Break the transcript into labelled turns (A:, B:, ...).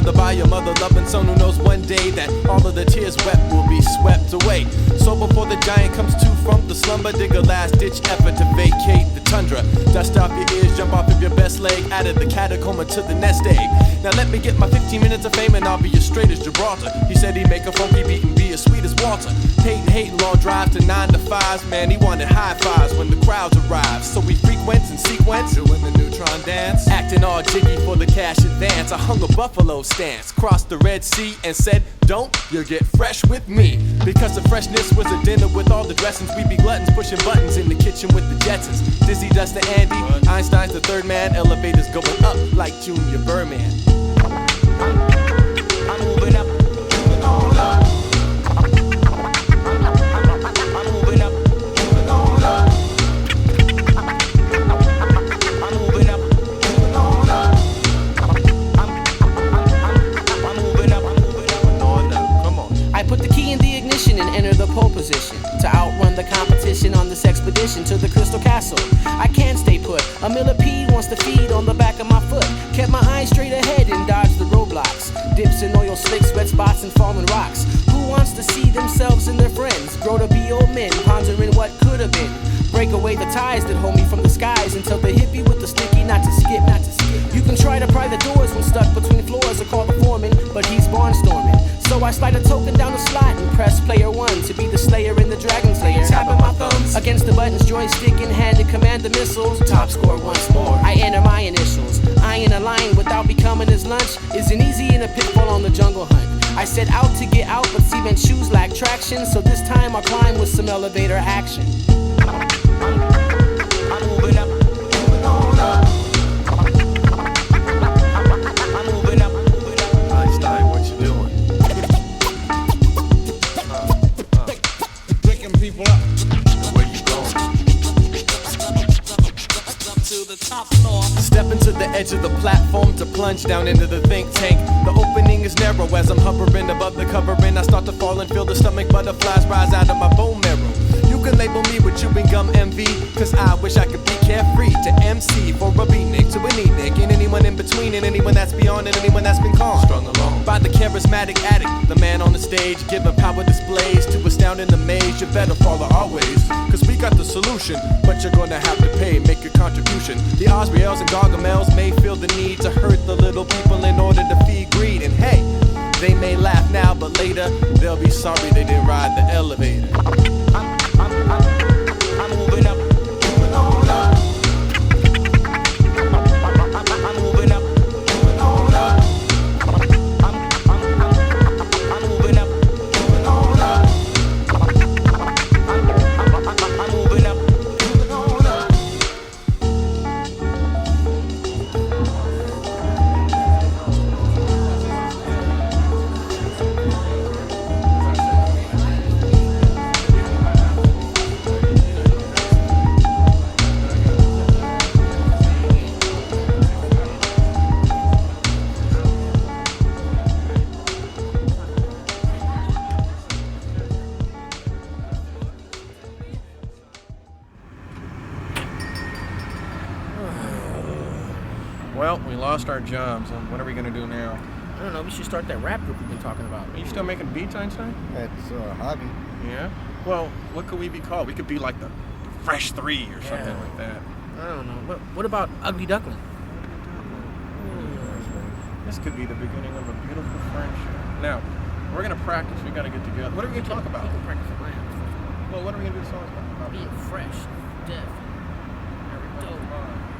A: father, by your mother, loving son who knows one day that all of the tears wept will be swept away. So before the giant comes to from the slumber, dig a last-ditch effort to vacate the tundra. Dust off your ears, jump off of your best leg, out of the catacomb to the nest egg. Now let me get my 15 minutes of fame and I'll be as straight as Gibraltar. He said he'd make a funky beat and be as sweet as Walter. Hating long drives to 9 to 5s, man, he wanted high fives when the crowds arrived. So we frequent and sequence, doing the neutron dance, acting all jiggy for the cash advance. I hung a buffalo stance, crossed the Red Sea and said, don't you get fresh with me. Because the freshness was a dinner with all the dressings. We be gluttons pushing buttons in the kitchen with the Jetsons. Dizzy does the Andy, Einstein's the third man. Elevators going up like Junior Birdman. I'm moving up, moving on up.
B: And enter the pole position to outrun the competition on this expedition to the Crystal Castle. I can't stay put. A millipede wants to feed on the back of my foot. Kept my eyes straight ahead and dodged the roadblocks. Dips in oil slicks, wet spots, and fallen rocks. Who wants to see themselves and their friends grow to be old men, pondering what could have been? Break away the ties that hold me from the skies and tell the hippie with the sticky not to skip, not to skip. You can try to pry the doors when stuck between floors or call the foreman, but he's barnstorming. So I slide a token down the slot and press player 1 to be the slayer in the Dragon Slayer. Tapping my thumbs against the buttons, joystick in hand to command the missiles. Top score once more. I enter my initials. Eyeing a line without becoming his lunch isn't easy in a pitfall on the jungle hunt. I set out to get out, but cement shoes lack traction, so this time I climb with some elevator action. I'm moving up, moving on up. I'm moving up, moving up.
A: Einstein, what you doing?
C: Picking people up.
A: Where you going?
C: Up to the top floor.
A: Step into the edge of the platform to plunge down into the think tank. The opening is narrow as I'm hovering above the covering. I start to fall and feel the stomach butterflies rise out of my bone marrow. You can label me with chewing gum MV, cause I wish I could be carefree. To MC for a beatnik, to an eatnik, and anyone in between, and anyone that's beyond, and anyone that's been conned. Strung along by the charismatic addict, the man on the stage, giving power displays to astound in the maze. You better follow our ways, cause we got the solution, but you're gonna have to pay, make a contribution. The Osriels and Gargamels may feel the need to hurt the little people in order to feed greed, and hey, they may laugh now, but later they'll be sorry they didn't ride the elevator. I'm moving up, moving on up. I'm moving up, moving on up. I'm moving up, moving on up. I'm moving up, moving on up.
D: Well, we lost our jobs, and what are we gonna do now?
B: I don't know, we should start that rap group we've been talking about.
D: Are you still making beats, Einstein?
C: It's a hobby.
D: Yeah? Well, what could we be called? We could be like the Fresh 3 or something like that.
B: I don't know. What about Ugly Duckling?
D: This could be the beginning of a beautiful friendship. Now, we're gonna practice. We gotta get together. What are we gonna talk about?
B: We can practice at my house.
D: Well, what are we gonna do the songs about?
B: Being fresh, deaf,
D: Everybody,
B: dope.
D: come on.